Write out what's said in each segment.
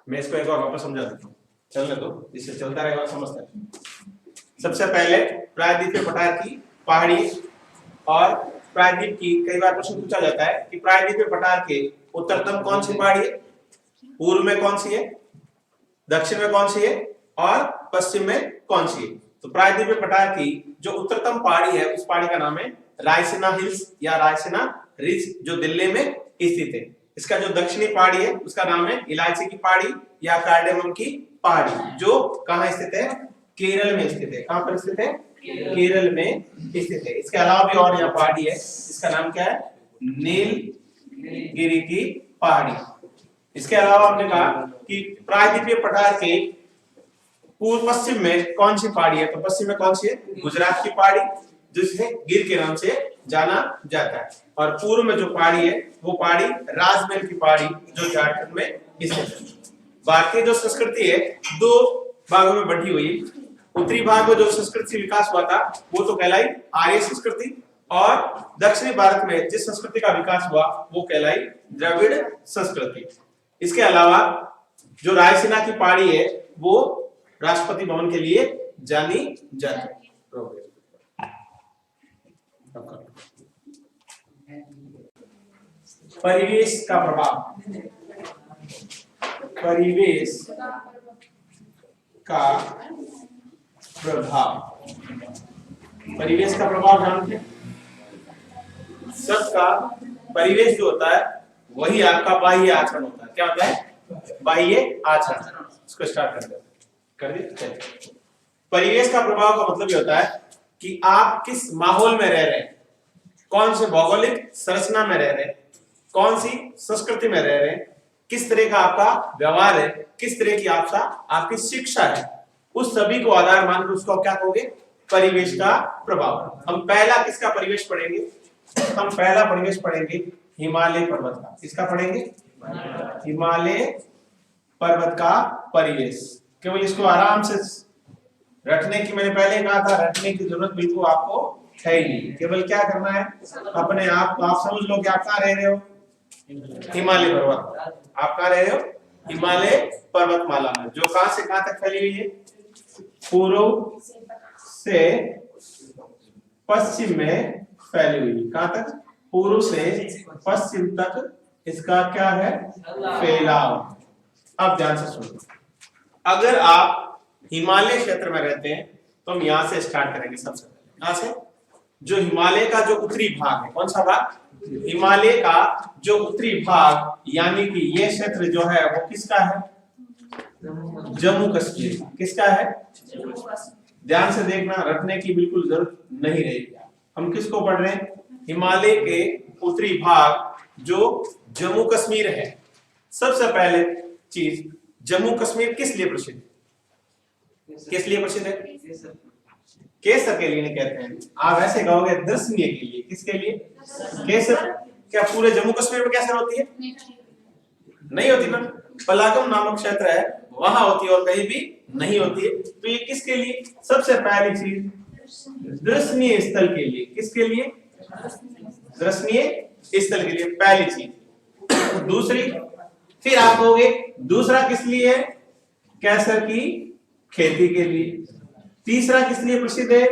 मैं इसको एक बार वापस समझा देता हूँ, चलने दो, इससे चलता रहेगा, समझते हैं। सबसे पहले प्रायद्वीपीय पठार की पहाड़ी और प्रायद्वीप की कई बार प्रश्न पूछा जाता है कि प्रायद्वीपीय पठार के उत्तरतम कौन सी पहाड़ी है, पूर्व में कौन सी है, दक्षिण में कौन सी है और पश्चिम में कौन सी है। तो प्रायद्वीपीय पठार की जो उत्तरतम पहाड़ी है उस पहाड़ी का नाम है रायसीना हिल्स या रायसीना रिज, जो दिल्ली में स्थित है। इसका जो दक्षिणी पहाड़ी है उसका नाम है इलायची की पहाड़ी या कार्डेमम की पहाड़ी, जो कहां स्थित है, केरल में स्थित है। कहां पर स्थित है, केरल में स्थित है। इसके अलावा भी और यहाँ पहाड़ी है, इसका नाम क्या है, नीलगिरी की पहाड़ी। इसके अलावा हमने कहा कि प्रायद्वीपीय पठार के पूर्व पश्चिम में कौन सी पहाड़ी है, तो पश्चिम में कौन सी है, गुजरात की पहाड़ी, जिसे गिर के नाम से जाना जाता है। और पूर्व में जो पहाड़ी है वो पहाड़ी राजमहल की पहाड़ी, जो झारखंड में स्थित है। भारतीय जो संस्कृति है दो भागों में बंटी हुई है। उत्तरी भाग में जो संस्कृति विकास हुआ था वो तो कहलाई आर्य संस्कृति, और दक्षिणी भारत में जिस संस्कृति का विकास हुआ वो कहलाई द्रविड़ संस्कृति। इसके अलावा जो रायसीना की पहाड़ी है वो राष्ट्रपति भवन के लिए जानी जाती है। परिवेश का प्रभाव, परिवेश का प्रभाव, परिवेश का प्रभाव जानते हैं सबका। परिवेश जो होता है वही आपका बाह्य आचरण होता है। क्या होता है, बाह्य आचरण। इसको स्टार्ट कर दिए। परिवेश का प्रभाव का मतलब ये होता है कि आप किस माहौल में रह रहे हैं, कौन से भौगोलिक संरचना में रह रहे हैं, कौन सी संस्कृति में रह रहे हैं, किस तरह का आपका व्यवहार है, किस तरह की आपकी शिक्षा है, उस सभी को आधार मानकर उसको क्या कहोगे, परिवेश का प्रभाव। हम पहला किसका परिवेश पढ़ेंगे, हम पहला परिवेश पढ़ेंगे हिमालय पर्वत का। किसका पढ़ेंगे, हिमालय पर्वत का परिवेश। केवल इसको आराम से रखने की, मैंने पहले कहा था रखने की जरूरत बिल्कुल आपको है ही नहीं। केवल क्या करना है, अपने आप समझ लो कि आप कहाँ रह रहे हो, हिमालय पर्वत। आप कहाँ रह रहे हो, हिमालय पर्वतमाला में, जो कहां से कहां तक फैली हुई है, पूर्व से पश्चिम में फैली हुई। कहां तक, पूर्व से पश्चिम तक इसका क्या है, फैलाव। अब ध्यान से सुनो, अगर आप हिमालय क्षेत्र में रहते हैं तो हम यहां से स्टार्ट करेंगे। सबसे पहले यहां से जो हिमालय का जो उत्तरी भाग है, कौन सा भाग, हिमालय का जो उत्तरी भाग, यानी कि ये क्षेत्र जो है वो किसका है, जम्मू कश्मीर। किसका है, ध्यान से देखना, रटने की बिल्कुल जरूरत नहीं रहेगी। हम किसको पढ़ रहे हैं, हिमालय के उत्तरी भाग जो जम्मू कश्मीर है। सबसे पहले चीज, जम्मू कश्मीर किस लिए प्रसिद्ध है, किस लिए प्रसिद्ध है, केसर के लिए नहीं कहते हैं, आप ऐसे कहोगे दर्शनीय के लिए। किसके लिए, केसर। क्या पूरे जम्मू कश्मीर में केसर होती है, नहीं होती ना, पलागम नामक क्षेत्र है वहां होती है और कहीं भी नहीं होती है। तो ये किसके लिए, सबसे पहली चीज दर्शनीय स्थल के लिए। किसके लिए, दर्शनीय स्थल के लिए, पहली चीज। दूसरी, फिर आप कहोगे दूसरा किस लिए है, केसर की खेती के लिए। तीसरा किस लिए प्रसिद्ध है,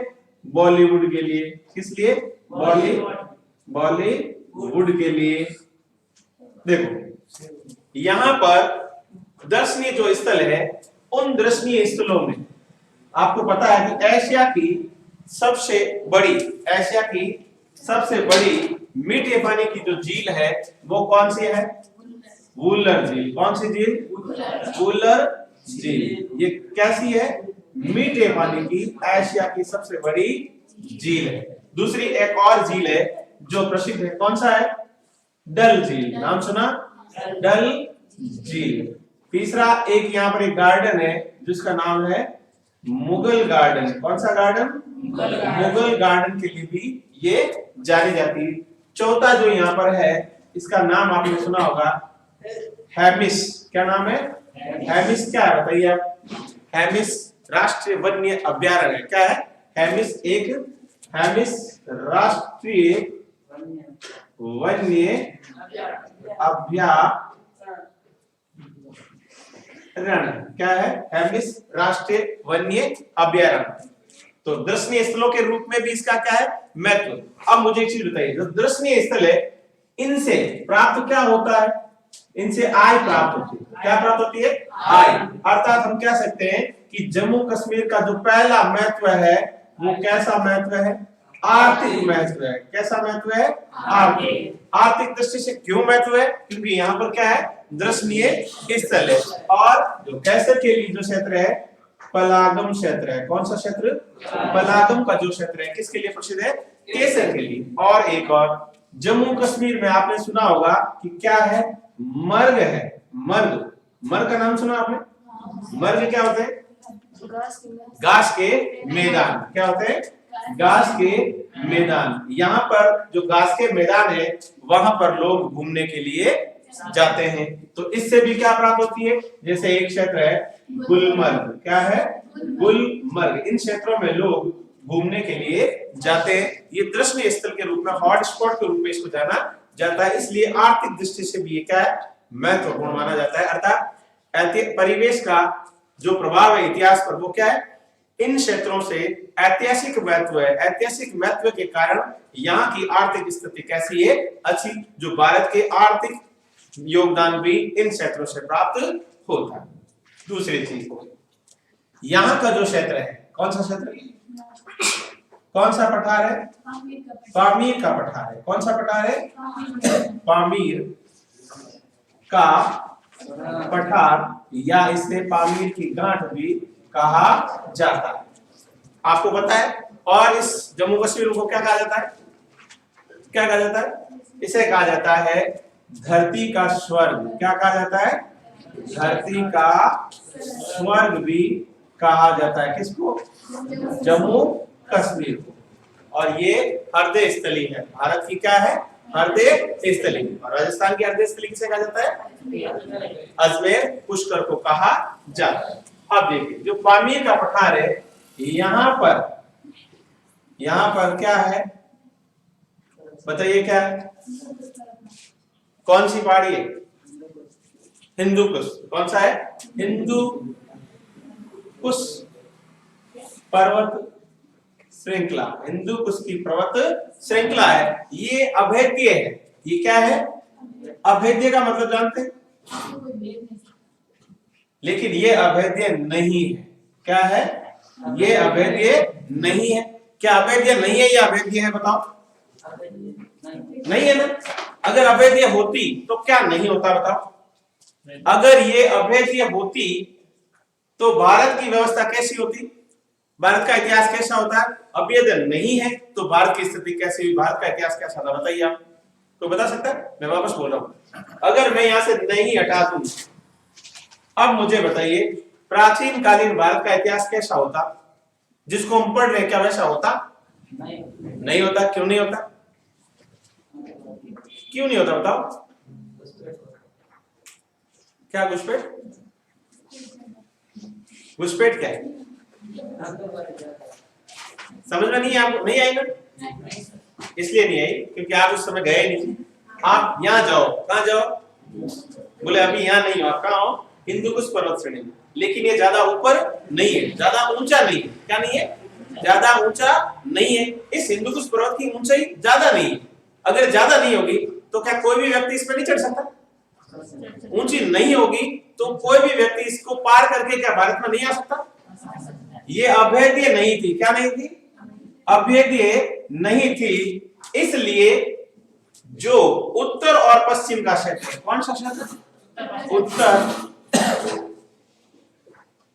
बॉलीवुड के लिए। किस लिए, बॉलीवुड के लिए। देखो यहां पर दर्शनीय जो स्थल है, उन दर्शनीय स्थलों में आपको पता है कि एशिया की सबसे बड़ी मीठे पानी की जो झील है वो कौन सी है, वुलर झील। कौन सी झील, वुलर झील। ये कैसी है, मीठे पानी की एशिया की सबसे बड़ी झील है। दूसरी एक और झील है जो प्रसिद्ध है, कौन सा है, डल झील। नाम सुना, डल झील। तीसरा एक यहाँ पर एक गार्डन है जिसका नाम है मुगल गार्डन। कौन सा गार्डन, मुगल गार्डन के लिए भी ये जानी जाती है। चौथा जो यहाँ पर है इसका नाम आपने सुना होगा, हेमिस। क्या नाम है, हेमिस। क्या है बताइए आप, हेमिस राष्ट्रीय वन्य अभ्यारण्य। क्या है, हेमिस एक राष्ट्रीय वन्य रण क्या है? हेमिस राष्ट्रीय वन्य अभयारण्य। तो दर्शनीय स्थलों के रूप में भी इसका क्या है? महत्व। अब मुझे एक चीज बताइए, जो दर्शनीय स्थल है इनसे प्राप्त क्या होता है? इनसे आय प्राप्त होती है। क्या प्राप्त होती है? आय। अर्थात हम कह सकते हैं कि जम्मू कश्मीर का जो पहला महत्व है वो कैसा महत्व है? आर्थिक महत्व है। कैसा महत्व है? आर्थिक। आर्थिक दृष्टि से क्यों महत्व है? क्योंकि यहाँ पर क्या है? दर्शनीय स्थल है। और जो कैसर के लिए जो क्षेत्र है पलागम क्षेत्र है। कौन सा क्षेत्र? पलागम का जो क्षेत्र है किसके लिए प्रसिद्ध है? केसर के लिए। और एक और जम्मू कश्मीर में आपने सुना होगा कि क्या है? मर्ग है। मर्ग, मर्ग का नाम सुना आपने? मर्ग क्या होते हैं? घास के मैदान। क्या होते हैं? घास के मैदान। यहाँ पर जो घास के मैदान है वहां पर लोग घूमने के लिए जाते हैं। तो इससे भी क्या प्राप्त होती है? जैसे एक क्षेत्र है गुलमर्ग। क्या है? गुलमर्ग। इन क्षेत्रों में लोग घूमने के लिए जाते हैं। ये दर्शनीय स्थल के रूप में, हॉट स्पॉट के रूप में इसको जाना जाता है। इसलिए आर्थिक दृष्टि से भी ये क्या है? महत्वपूर्ण माना जाता है। अर्थात परिवेश का जो प्रभाव है इतिहास पर वो क्या है? इन क्षेत्रों से ऐतिहासिक महत्व है। ऐतिहासिक महत्व के कारण यहाँ की आर्थिक स्थिति कैसी है? अच्छी। जो भारत के आर्थिक योगदान भी इन क्षेत्रों से प्राप्त होता है। दूसरी चीज, यहाँ का जो क्षेत्र है, कौन सा क्षेत्र है? कौन सा पठार है? पामीर का पठार है। कौन सा पठार है? पामीर का पठार, या इसे पामीर की गांठ भी कहा जाता है। आपको पता है। और इस जम्मू कश्मीर को क्या कहा जाता है? क्या कहा जाता है? इसे कहा जाता है धरती का स्वर्ग। क्या कहा जाता है? धरती का स्वर्ग भी कहा जाता है। किसको? जम्मू कश्मीर को। और ये हृदय स्थली है। भारत की क्या है? हृदय स्थली। और राजस्थान की हृदय स्थली किसे कहा जाता है? अजमेर पुष्कर को कहा जाता है। अब देखिए, जो पामीर का पठार है यहाँ पर क्या है? बताइए क्या है? कौन सी पहाड़ी है? हिंदू कुश। कौन सा है? हिंदू कुश पर्वत श्रृंखला। हिंदू कुश की पर्वत श्रृंखला है। ये अभेद्य है। ये क्या है? अभेद्य का मतलब जानते हैं? लेकिन ये अभेद्य नहीं है। क्या है? ये अभेद्य नहीं है। क्या अभेद्य नहीं है या अभेद्य है? बताओ। नहीं है ना? अगर अभेद्य होती तो क्या नहीं होता? बताओ। अगर ये अभेद्य होती तो भारत की व्यवस्था कैसी होती? भारत का इतिहास कैसा होता है? अभेद्य नहीं है तो भारत की स्थिति कैसी हुई? भारत का इतिहास कैसा था? बताइए आप। तो बता सकता है? मैं वापस बोल रहा हूं। अगर मैं यहां से नहीं हटा दूं, अब मुझे बताइए प्राचीन कालीन भारत का इतिहास कैसा होता? जिसको हम पढ़ रहे हैं क्या वैसा होता? नहीं होता। क्यों नहीं होता? क्यों नहीं होता बताओ? क्या घुसपैठ? घुसपैठ क्या है? समझ में नहीं है आपको? नहीं आई ना? इसलिए नहीं आई क्योंकि आप उस समय गए नहीं। आप यहाँ जाओ। कहाँ जाओ? बोले अभी यहाँ नहीं हो। आप कहाँ हो? हिंदू कुश पर्वत श्रेणी में। लेकिन ये ज्यादा ऊपर नहीं है, ज्यादा ऊंचा नहीं है। क्या नहीं है? ज्यादा ऊंचा नहीं है। इस हिंदू कुश पर्वत की ऊंचाई ज्यादा नहीं है। अगर ज्यादा नहीं होगी तो क्या कोई भी व्यक्ति इस पर नहीं चढ़ सकता? ऊंची नहीं होगी तो कोई भी व्यक्ति इसको पार करके क्या भारत में नहीं आ सकता? ये अभेद्य नहीं थी। क्या नहीं थी? अभेद्य नहीं थी। इसलिए जो उत्तर और पश्चिम का क्षेत्र, कौन सा क्षेत्र? उत्तर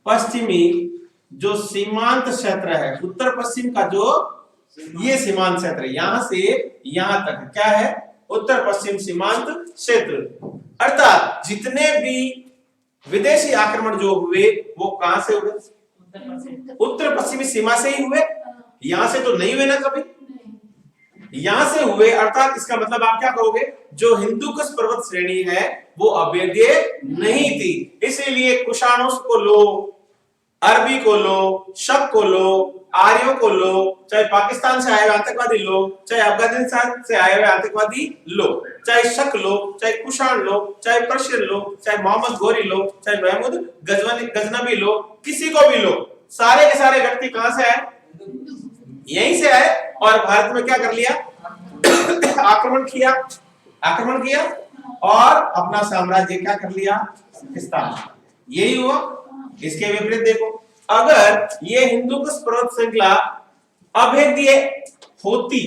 पश्चिमी जो सीमांत क्षेत्र है, उत्तर पश्चिम का जो ये सीमांत क्षेत्र है, यहां से यहां तक क्या है? उत्तर पश्चिम सीमांत क्षेत्र। अर्थात जितने भी विदेशी आक्रमण जो हुए वो कहां से हुए? उत्तर पश्चिमी सीमा से ही हुए। यहां से तो नहीं हुए ना कभी, यहां से हुए। अर्थात इसका मतलब आप क्या कहोगे? जो हिंदू कुश पर्वत श्रेणी है वो अभेद्य नहीं थी। इसीलिए कुशाणों को लोग अरबी को लो, शक को लो, आर्यों को लो, चाहे पाकिस्तान से आए हुए आतंकवादी लो, चाहे अफगानिस्तान से आए हुए आतंकवादी लो, चाहे शक लो, चाहे कुषाण लो, चाहे पर्शियन लो, चाहे मोहम्मद गोरी लो, चाहे महमूद गजनबी लो, किसी को भी लो, सारे के सारे व्यक्ति कहां से आए? यहीं से आए और भारत में क्या कर लिया? आक्रमण किया और अपना साम्राज्य क्या कर लिया? स्थापित। यही हुआ। इसके विपरीत देखो, अगर ये हिंदू कुश पर्वत श्रृंखला अभेद्य होती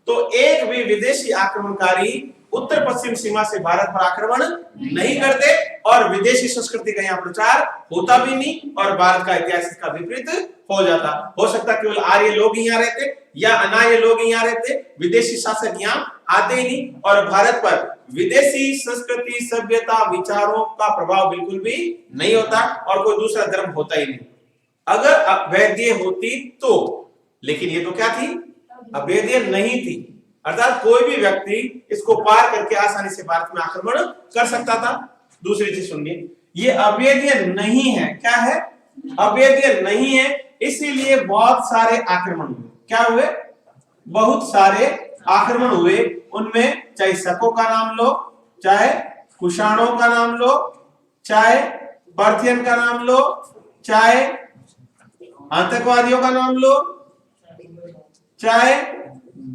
तो एक भी विदेशी आक्रमणकारी उत्तर पश्चिम सीमा से भारत पर आक्रमण नहीं करते और विदेशी संस्कृति का यहाँ प्रचार होता भी नहीं और भारत का इतिहास इसका विपरीत हो जाता। हो सकता केवल आर्य लोग यहाँ रहते या अनार्य लोग यहाँ रहते, विदेशी शासक यहाँ आते ही नहीं और भारत पर विदेशी संस्कृति, सभ्यता, विचारों का प्रभाव बिल्कुल भी नहीं होता और कोई दूसरा धर्म होता ही नहीं। अगर अवैध होती तो, लेकिन ये तो क्या थी? अवैध नहीं थी, अर्थात कोई भी व्यक्ति इसको पार करके आसानी से भारत में आक्रमण कर सकता था। दूसरी चीज सुनिए, ये अवैध नहीं है। क्या है? अवैध नहीं है, इसीलिए बहुत सारे आक्रमण हुए। क्या हुए? बहुत सारे आक्रमण हुए। उनमें चाहे शकों का नाम लो, चाहे कुषाणों का नाम लो, चाहे पार्थियन का नाम लो, चाहे आतंकवादियों का नाम लो, चाहे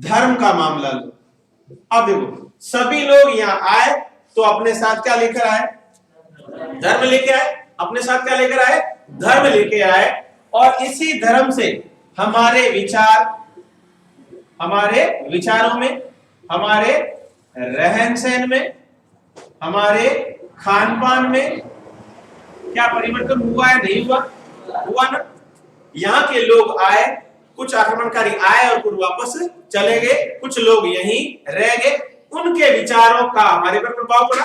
धर्म का मामला लो। अब देखो, सभी लोग यहाँ आए तो अपने साथ क्या लेकर आए? धर्म लेके आए। अपने साथ क्या लेकर आए? धर्म लेके आए और इसी धर्म से हमारे विचारों में, हमारे रहन सहन में, हमारे खान पान में क्या परिवर्तन हुआ है? नहीं हुआ? हुआ ना। यहाँ के लोग आए, कुछ आक्रमणकारी आए और कुछ वापस चले गए, कुछ लोग यहीं रह गए। उनके विचारों का हमारे पर प्रभाव पड़ा,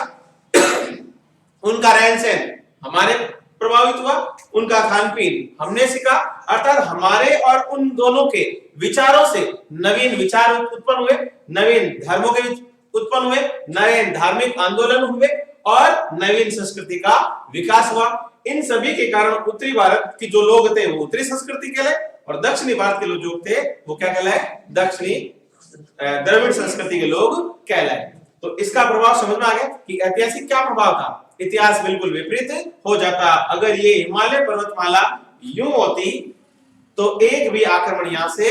उनका रहन सहन हमारे प्रभावित हुआ, उनका खान पीन हमने सीखा, अर्थात हमारे और उन दोनों के विचारों से नवीन विचार उत्पन्न हुए, नवीन धर्मों के उत्पन्न हुए, नवीन धार्मिक आंदोलन हुए और नवीन संस्कृति का विकास हुआ। इन सभी के कारण उत्तरी भारत के जो लोग थे वो उत्तरी संस्कृति के लिए और दक्षिणी भारत के लोग जो थे वो क्या कहलाए? दक्षिणी द्रविड़ संस्कृति के लोग कहलाए। तो इसका प्रभाव समझ में आ गया कि ऐतिहासिक क्या प्रभाव था। इतिहास बिल्कुल विपरीत हो जाता। अगर ये हिमालय पर्वतमाला यूं होती तो एक भी आक्रमण यहां से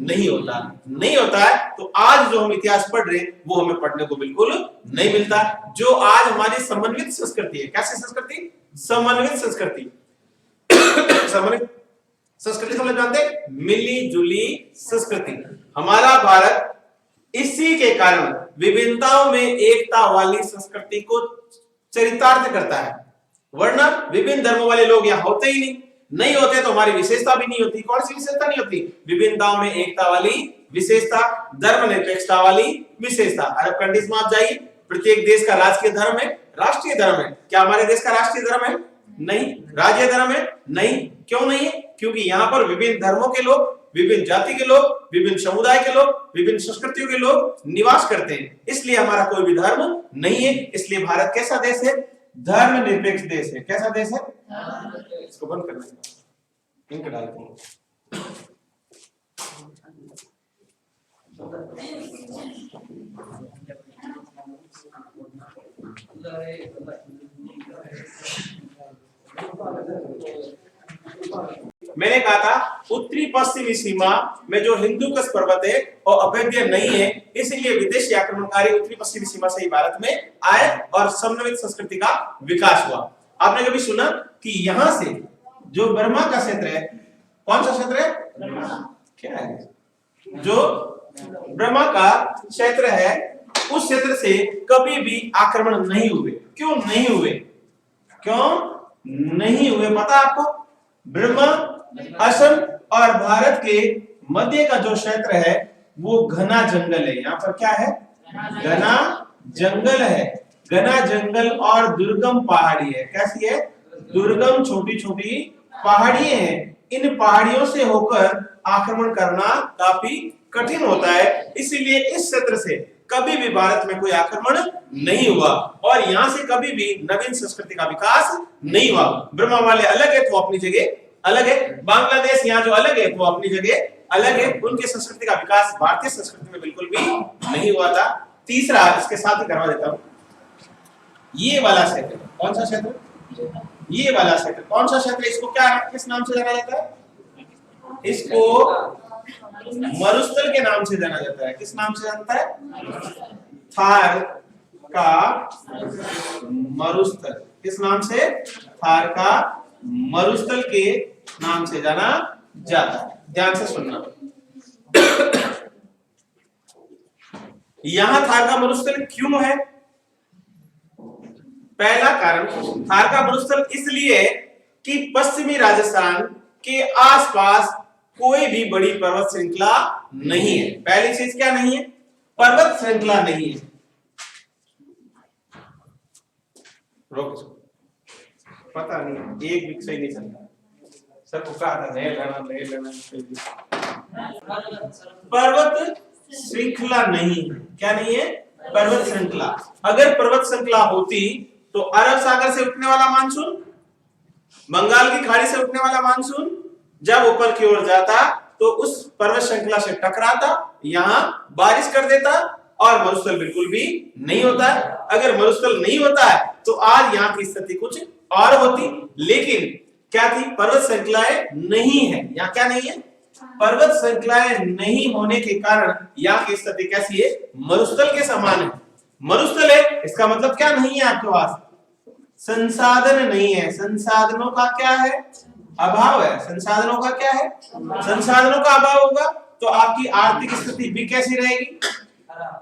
नहीं होता है। तो आज जो हम इतिहास पढ़ रहे हैं वो हमें पढ़ने को बिल्कुल नहीं मिलता। जो आज हमारी समन्वित संस्कृति है, कैसी संस्कृति? समन्वित संस्कृति। समन्वित संस्कृति समझ जानते? मिली जुली संस्कृति। हमारा भारत इसी के कारण विभिन्नताओं में एकता वाली संस्कृति को चरितार्थ करता है, वरना विभिन्न धर्मों वाले लोग यहाँ होते ही नहीं होते तो हमारी विशेषता भी नहीं होती। कौन सी विशेषता नहीं होती? विभिन्नताओं में एकता वाली विशेषता, धर्मनिरपेक्षता वाली विशेषता। अरब कंट्रीज में आप जाइए, प्रत्येक देश का राजकीय धर्म है, राष्ट्रीय धर्म है। क्या हमारे देश का राष्ट्रीय धर्म है? नहीं। राज्य धर्म है? नहीं। क्यों नहीं है? क्योंकि यहाँ पर विभिन्न धर्मों के लोग, विभिन्न जाति के लोग, विभिन्न समुदाय के लोग, विभिन्न संस्कृतियों के लोग निवास करते हैं, इसलिए हमारा कोई भी धर्म नहीं है। इसलिए भारत कैसा देश है? धर्म निरपेक्ष देश है। कैसा देश है? इसको बंद करना है, इनका डालते हैं। मैंने कहा था उत्तरी पश्चिमी सीमा में जो हिंदू कुश पर्वत है और अवैध नहीं है, इसलिए विदेशी आक्रमणकारी उत्तरी पश्चिमी सीमा से ही भारत में आए और समन्वित संस्कृति का विकास हुआ। आपने कभी सुना कि यहां से जो बर्मा का क्षेत्र है, कौन सा क्षेत्र है? क्या है? जो बर्मा का क्षेत्र है, उस क्षेत्र से कभी भी आक्रमण नहीं हुए। क्यों नहीं हुए? पता आपको? बर्मा, असम और भारत के मध्य का जो क्षेत्र है वो घना जंगल है। यहाँ पर क्या है? घना जंगल है। घना जंगल और दुर्गम पहाड़ी है। कैसी है? दुर्गम छोटी छोटी पहाड़ी हैं। इन पहाड़ियों से होकर आक्रमण करना काफी कठिन होता है, इसीलिए इस क्षेत्र से कभी भी भारत में कोई आक्रमण नहीं हुआ और यहाँ से कभी भी नवीन संस्कृति का विकास नहीं हुआ। ब्रह्मा वाले अलग है तो अपनी जगह अलग है, बांग्लादेश यहाँ जो अलग है वो अपनी जगह अलग है। उनकी संस्कृति का विकास भारतीय संस्कृति में बिल्कुल भी नहीं हुआ था। तीसरा इसके साथ ही करवा देता हूं, ये वाला क्षेत्र, कौन सा क्षेत्र, ये वाला क्षेत्र, कौन सा क्षेत्र, इसको क्या किस नाम से जाना जाता है, इसको मरुस्थल के नाम से जाना जाता है। किस नाम से जानता है, थार का मरुस्थल। किस नाम से, थार का मरुस्थल के नाम से जाना जाता है। ध्यान से सुनना, यहां थार का मरुस्थल क्यों है? पहला कारण, थार का मरुस्थल इसलिए कि पश्चिमी राजस्थान के आसपास कोई भी बड़ी पर्वत श्रृंखला नहीं है। पहली चीज क्या नहीं है, पर्वत श्रृंखला नहीं है। रोक, पता नहीं एक भी सही नहीं चलता, सर को कहा था नहीं लेना। पर्वत श्रृंखला नहीं है, क्या नहीं है, पर्वत श्रृंखला। अगर पर्वत श्रृंखला होती तो अरब सागर से उठने वाला मानसून, बंगाल की खाड़ी से उठने वाला मानसून जब ऊपर की ओर जाता तो उस पर्वत श्रृंखला से टकराता, यहां बारिश कर देता और मरुस्थल बिल्कुल भी नहीं होता है। अगर मरुस्थल नहीं होता है तो आज यहाँ की स्थिति कुछ और होती, लेकिन क्या थी, पर्वत श्रृंखलाएं नहीं है। यहाँ क्या नहीं है, पर्वत श्रृंखलाएं नहीं होने के कारण यहाँ की स्थिति कैसी है, मरुस्थल के समान है। मरुस्थल है इसका मतलब क्या नहीं है, आपके पास संसाधन नहीं है। संसाधनों का क्या है, अभाव है। संसाधनों का क्या है, संसाधनों का अभाव होगा तो आपकी आर्थिक स्थिति भी कैसी रहेगी,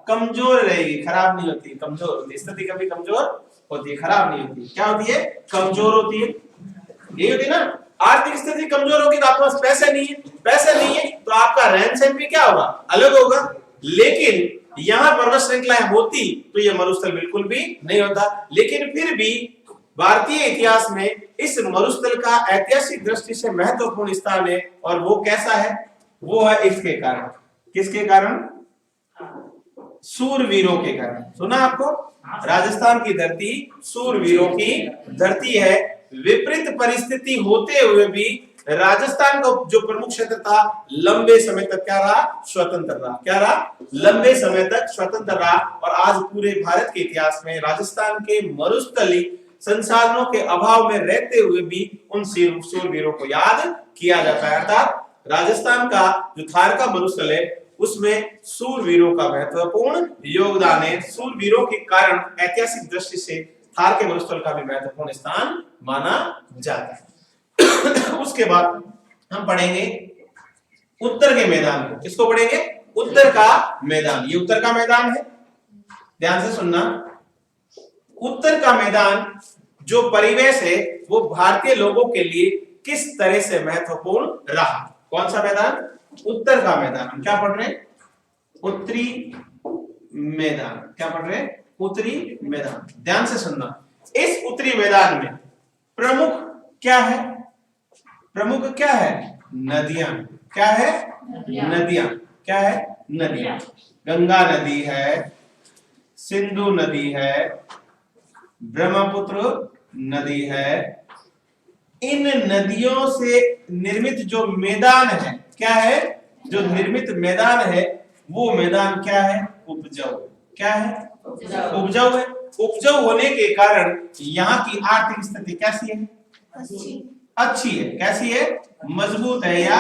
कमजोर रहेगी, खराब नहीं होती, कमजोर होती। स्थिति कभी कमजोर होती है, खराब नहीं होती। क्या होती है, कमजोर होती है। ये होती है ना, आर्थिक स्थिति कमजोर होगी तो आपके पास पैसे नहीं है, पैसे नहीं है तो आपका रहन सहन भी क्या होगा, अलग होगा। लेकिन यहाँ पर्वत श्रृंखलाएं होती तो ये मरुस्थल बिल्कुल भी नहीं होता। लेकिन फिर भी भारतीय इतिहास में इस मरुस्थल का ऐतिहासिक दृष्टि से महत्वपूर्ण स्थान है, और वो कैसा है, वो है इसके कारण। किसके कारण, सूरवीरों के कारण। सुना आपको, राजस्थान की धरती सूरवीरों की धरती है। विपरीत परिस्थिति होते हुए भी राजस्थान का जो प्रमुख क्षेत्र था लंबे समय तक क्या रहा, स्वतंत्र रहा। क्या रहा, लंबे समय तक स्वतंत्र रहा। और आज पूरे भारत के इतिहास में राजस्थान के मरुस्थली संसाधनों के अभाव में रहते हुए भी उन सूरवीरों को याद किया जाता है। अर्थात राजस्थान का जो थार का मरुस्थल है उसमें सूरवीरों का महत्वपूर्ण योगदान है। सूरवीरों के कारण ऐतिहासिक दृष्टि से थार के मरुस्थल का भी महत्वपूर्ण स्थान माना जाता है। उसके बाद हम पढ़ेंगे उत्तर के मैदान को। किसको पढ़ेंगे, उत्तर का मैदान। ये उत्तर का मैदान है, ध्यान से सुनना। उत्तर का मैदान जो परिवेश है वो भारतीय लोगों के लिए किस तरह से महत्वपूर्ण रहा। कौन सा मैदान, उत्तर का मैदान। हम क्या पढ़ रहे हैं, उत्तरी मैदान। क्या पढ़ रहे हैं, उत्तरी मैदान। ध्यान से सुनना। इस उत्तरी मैदान में प्रमुख क्या है, प्रमुख क्या है, नदियां। क्या है, नदियां। क्या है, नदियां। गंगा नदी है, सिंधु नदी है, ब्रह्मपुत्र नदी है। इन नदियों से निर्मित जो मैदान है, क्या है, जो निर्मित मैदान है वो मैदान क्या है, उपजाऊ। क्या है, उपजाऊ है। उपजाऊ होने के कारण यहाँ की आर्थिक स्थिति कैसी है, अच्छी है। कैसी है, मजबूत है या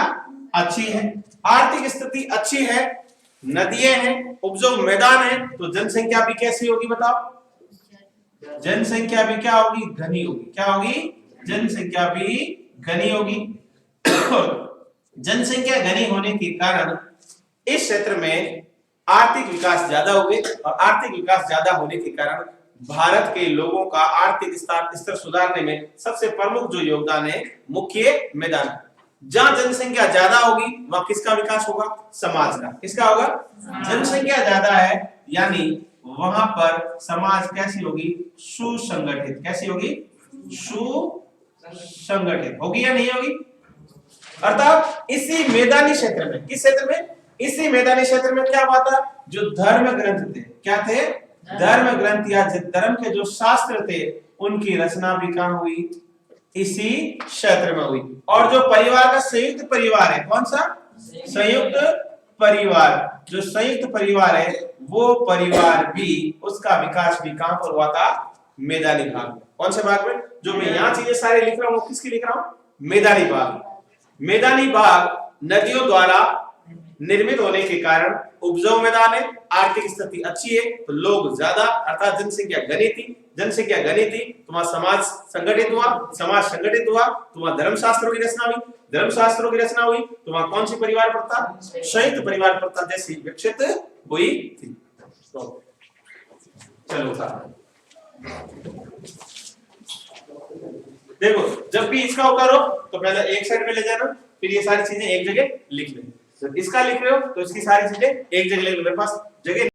अच्छी है। आर्थिक स्थिति अच्छी है, नदियां हैं, उपजाऊ मैदान है, तो जनसंख्या भी कैसी होगी बताओ, जनसंख्या भी क्या होगी, घनी होगी। क्या होगी, जनसंख्या भी घनी होगी। जनसंख्या घनी होने के कारण इस क्षेत्र में आर्थिक विकास ज्यादा हो गए, और आर्थिक विकास ज्यादा होने के कारण भारत के लोगों का आर्थिक स्तर सुधारने में सबसे प्रमुख जो योगदान है, मुख्य मैदान। जहां जनसंख्या ज्यादा होगी वहां किसका विकास होगा, समाज का। किसका होगा, जनसंख्या ज्यादा है यानी वहां पर समाज कैसी होगी, सुसंगठित। कैसी होगी, सुसंगठित होगी या नहीं होगी। अर्थात इसी मैदानी क्षेत्र में, किस क्षेत्र में, इसी मैदानी क्षेत्र में क्या हुआ था, जो धर्म ग्रंथ थे, क्या थे, धर्म ग्रंथ या धर्म के जो शास्त्र थे उनकी रचना भी कहां हुई, इसी क्षेत्र में हुई। और जो परिवार का संयुक्त परिवार है, कौन सा, संयुक्त परिवार, जो संयुक्त परिवार है वो परिवार भी, उसका विकास भी कहां पर हुआ था, मैदानी भाग में। कौन से भाग में, जो मैं यहाँ चीजें सारे लिख रहा हूँ किसकी लिख रहा हूँ, मैदानी भाग। मैदानी भाग नदियों द्वारा निर्मित होने के कारण उपजाऊ मैदान है, आर्थिक स्थिति अच्छी है तो लोग ज्यादा, अर्थात जनसंख्या घनी थी, जनसंख्या घनी थी, तुम्हारा समाज संगठित हुआ, समाज संगठित हुआ, तुम्हारा धर्मशास्त्रों की रचना हुई, धर्मशास्त्रों की रचना हुई, तुम्हारा कौन सी परिवार प्रथा, संयुक्त परिवार प्रथा जैसी विकसित हुई थी। तो चलो देखो, जब भी इसका उतारो तो पहले एक साइड में ले जाना, फिर ये सारी चीजें एक जगह लिख लेना। इसका लिख रहे हो तो इसकी सारी चीजें एक जगह लिख लो, मेरे पास जगह